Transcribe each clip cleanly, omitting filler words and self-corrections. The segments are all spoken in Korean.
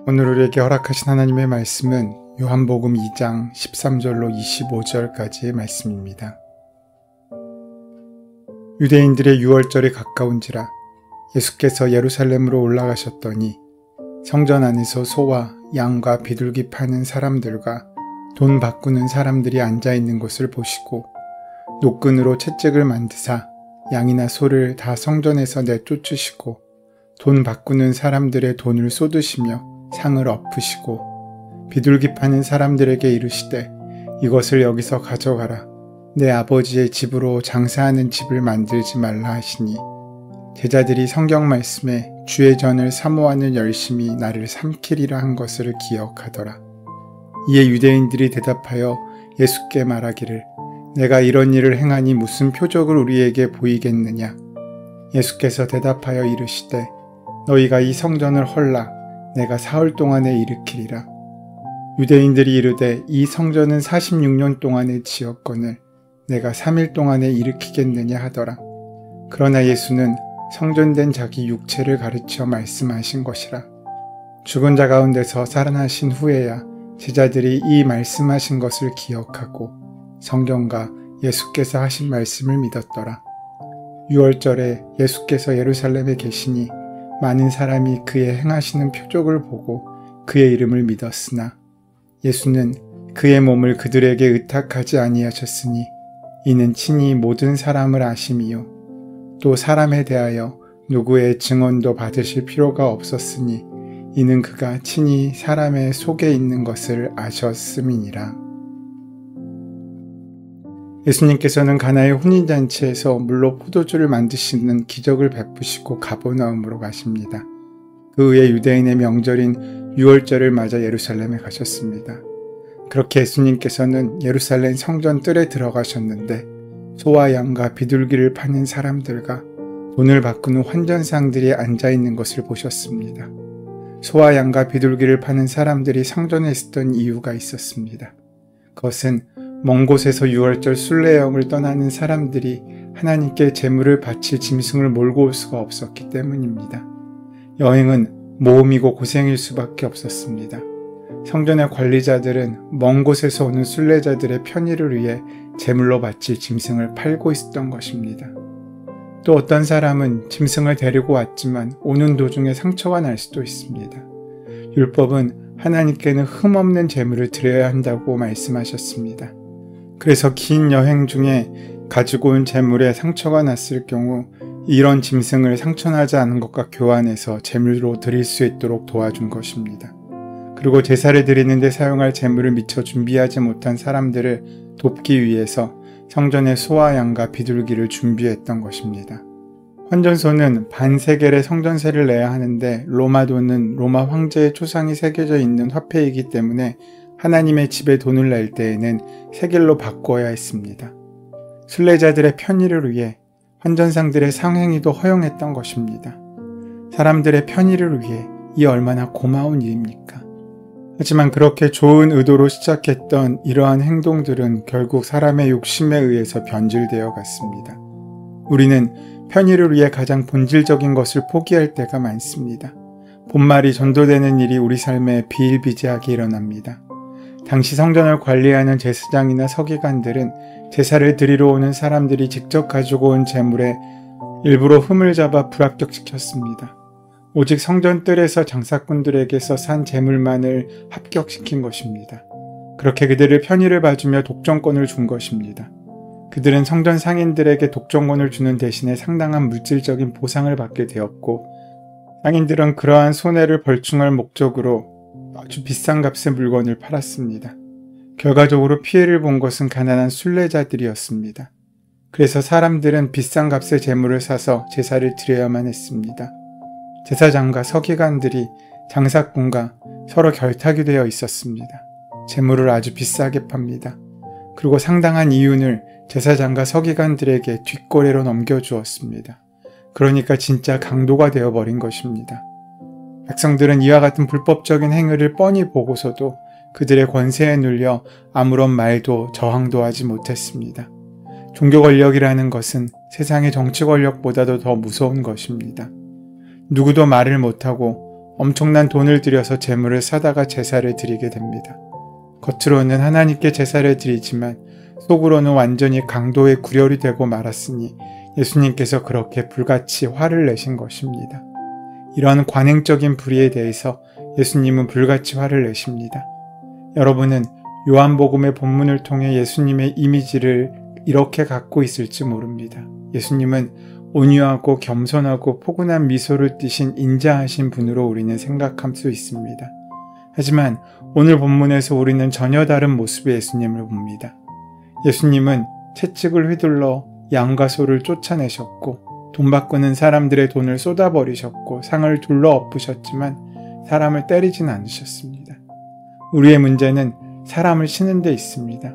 오늘 우리에게 허락하신 하나님의 말씀은 요한복음 2장 13절로 25절까지의 말씀입니다. 유대인들의 유월절이 가까운지라 예수께서 예루살렘으로 올라가셨더니 성전 안에서 소와 양과 비둘기 파는 사람들과 돈 바꾸는 사람들이 앉아있는 것을 보시고 노끈으로 채찍을 만드사 양이나 소를 다 성전에서 내쫓으시고 돈 바꾸는 사람들의 돈을 쏟으시며 상을 엎으시고 비둘기 파는 사람들에게 이르시되 이것을 여기서 가져가라. 내 아버지의 집으로 장사하는 집을 만들지 말라 하시니 제자들이 성경 말씀에 주의 전을 사모하는 열심이 나를 삼키리라 한 것을 기억하더라. 이에 유대인들이 대답하여 예수께 말하기를 내가 이런 일을 행하니 무슨 표적을 우리에게 보이겠느냐. 예수께서 대답하여 이르시되 너희가 이 성전을 헐라. 내가 사흘 동안에 일으키리라. 유대인들이 이르되 이 성전은 46년 동안에 지었거늘 내가 3일 동안에 일으키겠느냐 하더라. 그러나 예수는 성전된 자기 육체를 가르쳐 말씀하신 것이라. 죽은 자 가운데서 살아나신 후에야 제자들이 이 말씀하신 것을 기억하고 성경과 예수께서 하신 말씀을 믿었더라. 유월절에 예수께서 예루살렘에 계시니 많은 사람이 그의 행하시는 표적을 보고 그의 이름을 믿었으나 예수는 그의 몸을 그들에게 의탁하지 아니하셨으니 이는 친히 모든 사람을 아심이요 또 사람에 대하여 누구의 증언도 받으실 필요가 없었으니 이는 그가 친히 사람의 속에 있는 것을 아셨음이니라. 예수님께서는 가나의 혼인잔치에서 물로 포도주를 만드시는 기적을 베푸시고 가버나움으로 가십니다. 그 후에 유대인의 명절인 유월절을 맞아 예루살렘에 가셨습니다. 그렇게 예수님께서는 예루살렘 성전 뜰에 들어가셨는데 소와 양과 비둘기를 파는 사람들과 돈을 바꾸는 환전상들이 앉아있는 것을 보셨습니다. 소와 양과 비둘기를 파는 사람들이 성전에 있었던 이유가 있었습니다. 그것은 먼 곳에서 유월절 순례여행을 떠나는 사람들이 하나님께 제물을 바칠 짐승을 몰고 올 수가 없었기 때문입니다. 여행은 모험이고 고생일 수밖에 없었습니다. 성전의 관리자들은 먼 곳에서 오는 순례자들의 편의를 위해 제물로 바칠 짐승을 팔고 있었던 것입니다. 또 어떤 사람은 짐승을 데리고 왔지만 오는 도중에 상처가 날 수도 있습니다. 율법은 하나님께는 흠없는 제물을 드려야 한다고 말씀하셨습니다. 그래서 긴 여행 중에 가지고 온 제물에 상처가 났을 경우 이런 짐승을 상처나지 않은 것과 교환해서 제물로 드릴 수 있도록 도와준 것입니다. 그리고 제사를 드리는 데 사용할 제물을 미처 준비하지 못한 사람들을 돕기 위해서 성전에 소와 양과 비둘기를 준비했던 것입니다. 환전소는 반세겔의 성전세를 내야 하는데 로마 돈은 로마 황제의 초상이 새겨져 있는 화폐이기 때문에 하나님의 집에 돈을 낼 때에는 세겔로 바꿔야 했습니다. 순례자들의 편의를 위해 환전상들의 상행위도 허용했던 것입니다. 사람들의 편의를 위해 이 얼마나 고마운 일입니까? 하지만 그렇게 좋은 의도로 시작했던 이러한 행동들은 결국 사람의 욕심에 의해서 변질되어 갔습니다. 우리는 편의를 위해 가장 본질적인 것을 포기할 때가 많습니다. 본말이 전도되는 일이 우리 삶에 비일비재하게 일어납니다. 당시 성전을 관리하는 제사장이나 서기관들은 제사를 드리러 오는 사람들이 직접 가지고 온 제물에 일부러 흠을 잡아 불합격시켰습니다. 오직 성전 뜰에서 장사꾼들에게서 산 제물만을 합격시킨 것입니다. 그렇게 그들을 편의를 봐주며 독점권을 준 것입니다. 그들은 성전 상인들에게 독점권을 주는 대신에 상당한 물질적인 보상을 받게 되었고 상인들은 그러한 손해를 벌충할 목적으로 아주 비싼 값의 물건을 팔았습니다. 결과적으로 피해를 본 것은 가난한 순례자들이었습니다. 그래서 사람들은 비싼 값의 제물을 사서 제사를 드려야만 했습니다. 제사장과 서기관들이 장사꾼과 서로 결탁이 되어 있었습니다. 제물을 아주 비싸게 팝니다. 그리고 상당한 이윤을 제사장과 서기관들에게 뒷거래로 넘겨주었습니다. 그러니까 진짜 강도가 되어버린 것입니다. 백성들은 이와 같은 불법적인 행위를 뻔히 보고서도 그들의 권세에 눌려 아무런 말도 저항도 하지 못했습니다. 종교 권력이라는 것은 세상의 정치 권력보다도 더 무서운 것입니다. 누구도 말을 못하고 엄청난 돈을 들여서 제물을 사다가 제사를 드리게 됩니다. 겉으로는 하나님께 제사를 드리지만 속으로는 완전히 강도의 구렬이 되고 말았으니 예수님께서 그렇게 불같이 화를 내신 것입니다. 이러한 관행적인 불의에 대해서 예수님은 불같이 화를 내십니다. 여러분은 요한복음의 본문을 통해 예수님의 이미지를 이렇게 갖고 있을지 모릅니다. 예수님은 온유하고 겸손하고 포근한 미소를 띠신 인자하신 분으로 우리는 생각할 수 있습니다. 하지만 오늘 본문에서 우리는 전혀 다른 모습의 예수님을 봅니다. 예수님은 채찍을 휘둘러 양과 소를 쫓아내셨고 돈 바꾸는 사람들의 돈을 쏟아버리셨고 상을 둘러 엎으셨지만 사람을 때리진 않으셨습니다. 우리의 문제는 사람을 치는 데 있습니다.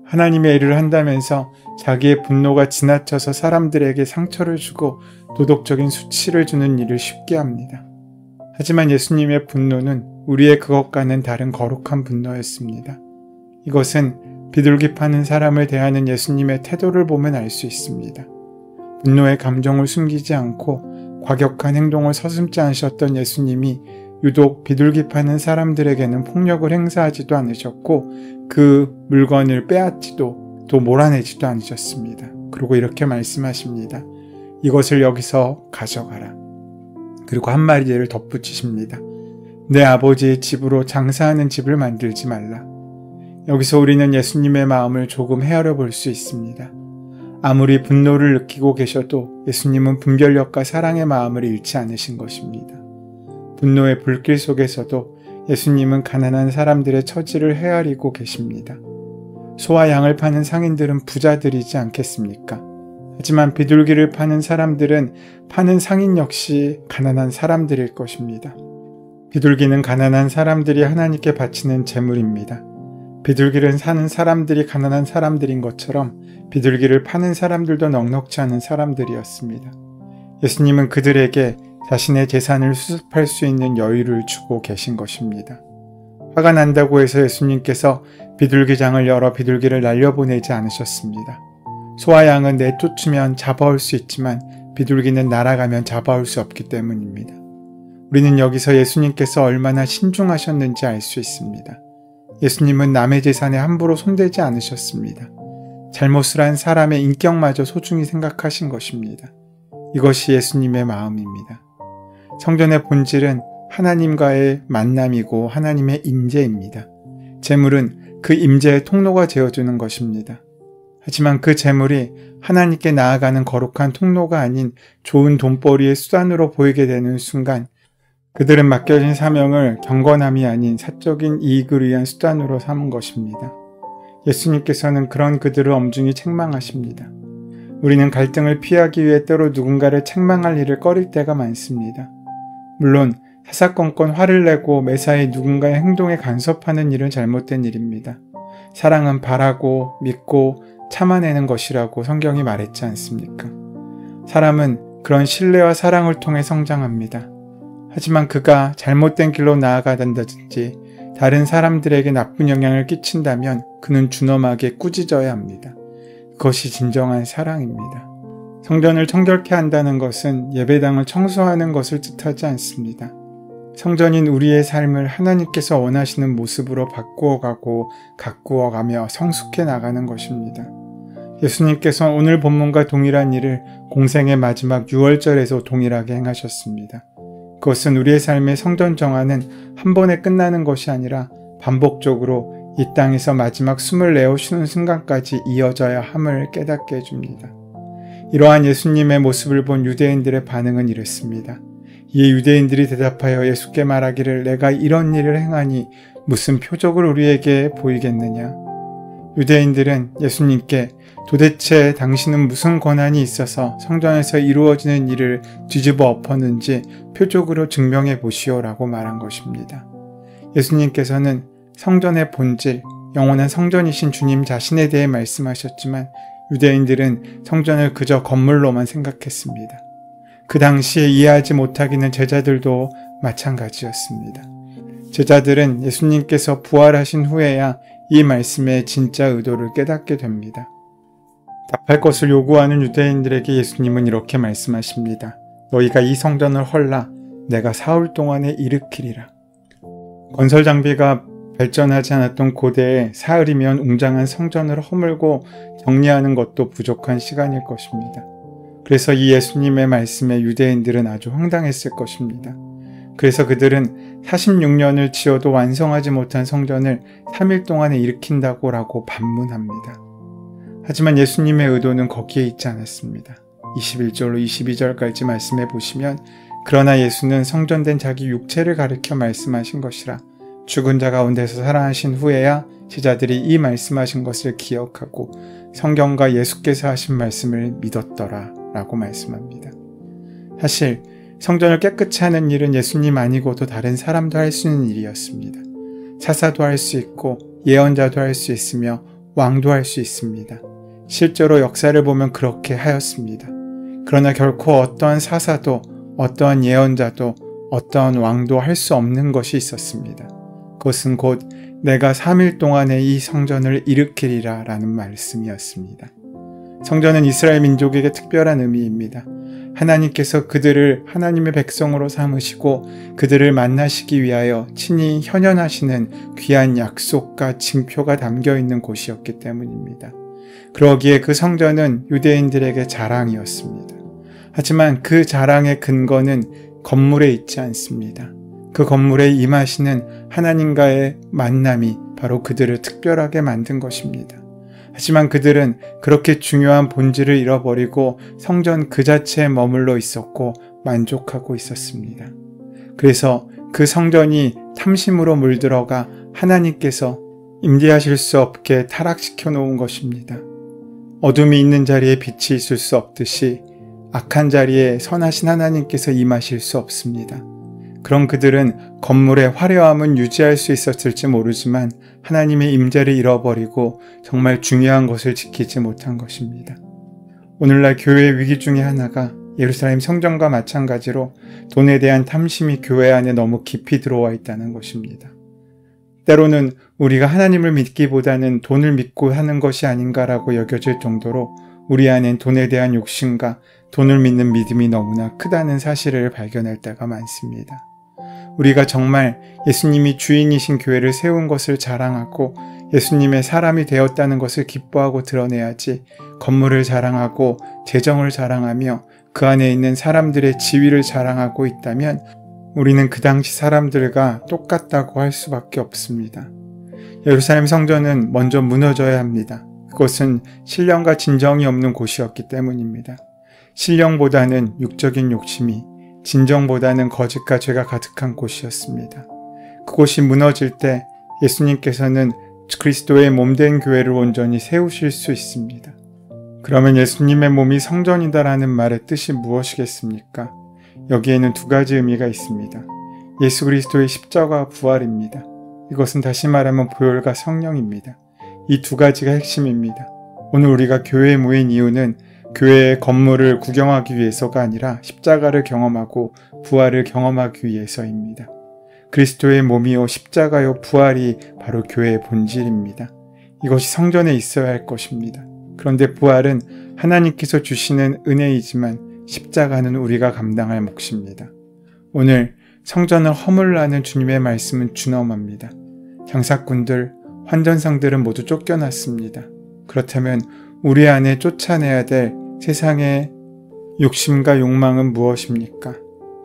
하나님의 일을 한다면서 자기의 분노가 지나쳐서 사람들에게 상처를 주고 도덕적인 수치를 주는 일을 쉽게 합니다. 하지만 예수님의 분노는 우리의 그것과는 다른 거룩한 분노였습니다. 이것은 비둘기 파는 사람을 대하는 예수님의 태도를 보면 알 수 있습니다. 분노의 감정을 숨기지 않고 과격한 행동을 서슴지 않으셨던 예수님이 유독 비둘기 파는 사람들에게는 폭력을 행사하지도 않으셨고 그 물건을 빼앗지도 또 몰아내지도 않으셨습니다. 그리고 이렇게 말씀하십니다. 이것을 여기서 가져가라. 그리고 한 마디를 덧붙이십니다. 내 아버지의 집으로 장사하는 집을 만들지 말라. 여기서 우리는 예수님의 마음을 조금 헤아려 볼 수 있습니다. 아무리 분노를 느끼고 계셔도 예수님은 분별력과 사랑의 마음을 잃지 않으신 것입니다. 분노의 불길 속에서도 예수님은 가난한 사람들의 처지를 헤아리고 계십니다. 소와 양을 파는 상인들은 부자들이지 않겠습니까? 하지만 비둘기를 파는 사람들은 파는 상인 역시 가난한 사람들일 것입니다. 비둘기는 가난한 사람들이 하나님께 바치는 제물입니다. 비둘기를 사는 사람들이 가난한 사람들인 것처럼 비둘기를 파는 사람들도 넉넉지 않은 사람들이었습니다. 예수님은 그들에게 자신의 재산을 수습할 수 있는 여유를 주고 계신 것입니다. 화가 난다고 해서 예수님께서 비둘기장을 열어 비둘기를 날려보내지 않으셨습니다. 소와 양은 내쫓으면 잡아올 수 있지만 비둘기는 날아가면 잡아올 수 없기 때문입니다. 우리는 여기서 예수님께서 얼마나 신중하셨는지 알 수 있습니다. 예수님은 남의 재산에 함부로 손대지 않으셨습니다. 잘못을 한 사람의 인격마저 소중히 생각하신 것입니다. 이것이 예수님의 마음입니다. 성전의 본질은 하나님과의 만남이고 하나님의 임재입니다. 재물은 그 임재의 통로가 되어주는 것입니다. 하지만 그 재물이 하나님께 나아가는 거룩한 통로가 아닌 좋은 돈벌이의 수단으로 보이게 되는 순간 그들은 맡겨진 사명을 경건함이 아닌 사적인 이익을 위한 수단으로 삼은 것입니다. 예수님께서는 그런 그들을 엄중히 책망하십니다. 우리는 갈등을 피하기 위해 때로 누군가를 책망할 일을 꺼릴 때가 많습니다. 물론 사사건건 화를 내고 매사에 누군가의 행동에 간섭하는 일은 잘못된 일입니다. 사랑은 바라고 믿고 참아내는 것이라고 성경이 말했지 않습니까? 사람은 그런 신뢰와 사랑을 통해 성장합니다. 하지만 그가 잘못된 길로 나아가단다든지 다른 사람들에게 나쁜 영향을 끼친다면 그는 준엄하게 꾸짖어야 합니다. 그것이 진정한 사랑입니다. 성전을 청결케 한다는 것은 예배당을 청소하는 것을 뜻하지 않습니다. 성전인 우리의 삶을 하나님께서 원하시는 모습으로 바꾸어가고 가꾸어가며 성숙해 나가는 것입니다. 예수님께서 오늘 본문과 동일한 일을 공생의 마지막 유월절에서 동일하게 행하셨습니다. 그것은 우리의 삶의 성전 정화는 한 번에 끝나는 것이 아니라 반복적으로 이 땅에서 마지막 숨을 내어 쉬는 순간까지 이어져야 함을 깨닫게 해줍니다. 이러한 예수님의 모습을 본 유대인들의 반응은 이랬습니다. 이에 유대인들이 대답하여 예수께 말하기를 내가 이런 일을 행하니 무슨 표적을 우리에게 보이겠느냐. 유대인들은 예수님께 도대체 당신은 무슨 권한이 있어서 성전에서 이루어지는 일을 뒤집어 엎었는지 표적으로 증명해 보시오라고 말한 것입니다. 예수님께서는 성전의 본질, 영원한 성전이신 주님 자신에 대해 말씀하셨지만 유대인들은 성전을 그저 건물로만 생각했습니다. 그 당시에 이해하지 못하기는 제자들도 마찬가지였습니다. 제자들은 예수님께서 부활하신 후에야 이 말씀의 진짜 의도를 깨닫게 됩니다. 답할 것을 요구하는 유대인들에게 예수님은 이렇게 말씀하십니다. 너희가 이 성전을 헐라 내가 사흘 동안에 일으키리라. 건설 장비가 발전하지 않았던 고대에 사흘이면 웅장한 성전을 허물고 정리하는 것도 부족한 시간일 것입니다. 그래서 이 예수님의 말씀에 유대인들은 아주 황당했을 것입니다. 그래서 그들은 46년을 지어도 완성하지 못한 성전을 3일 동안에 일으킨다고 라고 반문합니다. 하지만 예수님의 의도는 거기에 있지 않았습니다. 21절로 22절까지 말씀해 보시면 그러나 예수는 성전된 자기 육체를 가리켜 말씀하신 것이라 죽은 자 가운데서 살아나신 후에야 제자들이 이 말씀하신 것을 기억하고 성경과 예수께서 하신 말씀을 믿었더라 라고 말씀합니다. 사실 성전을 깨끗이 하는 일은 예수님 아니고도 다른 사람도 할 수 있는 일이었습니다. 사사도 할 수 있고 예언자도 할 수 있으며 왕도 할 수 있습니다. 실제로 역사를 보면 그렇게 하였습니다. 그러나 결코 어떠한 사사도 어떠한 예언자도 어떠한 왕도 할 수 없는 것이 있었습니다. 그것은 곧 내가 3일 동안에 이 성전을 일으키리라 라는 말씀이었습니다. 성전은 이스라엘 민족에게 특별한 의미입니다. 하나님께서 그들을 하나님의 백성으로 삼으시고 그들을 만나시기 위하여 친히 현현하시는 귀한 약속과 징표가 담겨있는 곳이었기 때문입니다. 그러기에 그 성전은 유대인들에게 자랑이었습니다. 하지만 그 자랑의 근거는 건물에 있지 않습니다. 그 건물에 임하시는 하나님과의 만남이 바로 그들을 특별하게 만든 것입니다. 하지만 그들은 그렇게 중요한 본질을 잃어버리고 성전 그 자체에 머물러 있었고 만족하고 있었습니다. 그래서 그 성전이 탐심으로 물들어가 하나님께서 임재하실 수 없게 타락시켜 놓은 것입니다. 어둠이 있는 자리에 빛이 있을 수 없듯이 악한 자리에 선하신 하나님께서 임하실 수 없습니다. 그런 그들은 건물의 화려함은 유지할 수 있었을지 모르지만 하나님의 임재를 잃어버리고 정말 중요한 것을 지키지 못한 것입니다. 오늘날 교회의 위기 중에 하나가 예루살렘 성전과 마찬가지로 돈에 대한 탐심이 교회 안에 너무 깊이 들어와 있다는 것입니다. 때로는 우리가 하나님을 믿기보다는 돈을 믿고 하는 것이 아닌가라고 여겨질 정도로 우리 안엔 돈에 대한 욕심과 돈을 믿는 믿음이 너무나 크다는 사실을 발견할 때가 많습니다. 우리가 정말 예수님이 주인이신 교회를 세운 것을 자랑하고 예수님의 사람이 되었다는 것을 기뻐하고 드러내야지 건물을 자랑하고 재정을 자랑하며 그 안에 있는 사람들의 지위를 자랑하고 있다면 우리는 그 당시 사람들과 똑같다고 할 수밖에 없습니다. 예루살렘 성전은 먼저 무너져야 합니다. 그것은 신령과 진정이 없는 곳이었기 때문입니다. 신령보다는 육적인 욕심이, 진정보다는 거짓과 죄가 가득한 곳이었습니다. 그곳이 무너질 때 예수님께서는 그리스도의 몸된 교회를 온전히 세우실 수 있습니다. 그러면 예수님의 몸이 성전이다라는 말의 뜻이 무엇이겠습니까? 여기에는 두 가지 의미가 있습니다. 예수 그리스도의 십자가 부활입니다. 이것은 다시 말하면 보혈과 성령입니다. 이 두 가지가 핵심입니다. 오늘 우리가 교회에 모인 이유는 교회의 건물을 구경하기 위해서가 아니라 십자가를 경험하고 부활을 경험하기 위해서입니다. 그리스도의 몸이요 십자가요 부활이 바로 교회의 본질입니다. 이것이 성전에 있어야 할 것입니다. 그런데 부활은 하나님께서 주시는 은혜이지만 십자가는 우리가 감당할 몫입니다. 오늘 성전을 허물라는 주님의 말씀은 준엄합니다. 장사꾼들, 환전상들은 모두 쫓겨났습니다. 그렇다면 우리 안에 쫓아내야 될 세상의 욕심과 욕망은 무엇입니까?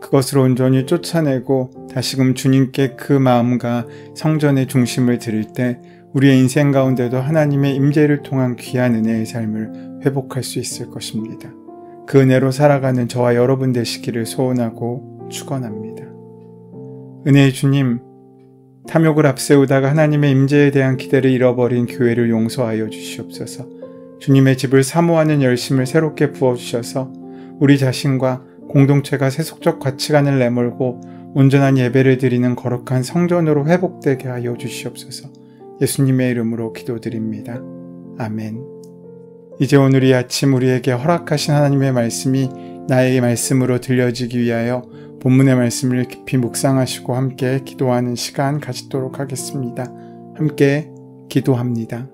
그것을 온전히 쫓아내고 다시금 주님께 그 마음과 성전의 중심을 드릴 때 우리의 인생 가운데도 하나님의 임재를 통한 귀한 은혜의 삶을 회복할 수 있을 것입니다. 그 은혜로 살아가는 저와 여러분 되시기를 소원하고 축원합니다. 은혜의 주님, 탐욕을 앞세우다가 하나님의 임재에 대한 기대를 잃어버린 교회를 용서하여 주시옵소서. 주님의 집을 사모하는 열심을 새롭게 부어주셔서 우리 자신과 공동체가 세속적 가치관을 내몰고 온전한 예배를 드리는 거룩한 성전으로 회복되게 하여 주시옵소서. 예수님의 이름으로 기도드립니다. 아멘. 이제 오늘 이 아침 우리에게 허락하신 하나님의 말씀이 나의 말씀으로 들려지기 위하여 본문의 말씀을 깊이 묵상하시고 함께 기도하는 시간 가지도록 하겠습니다. 함께 기도합니다.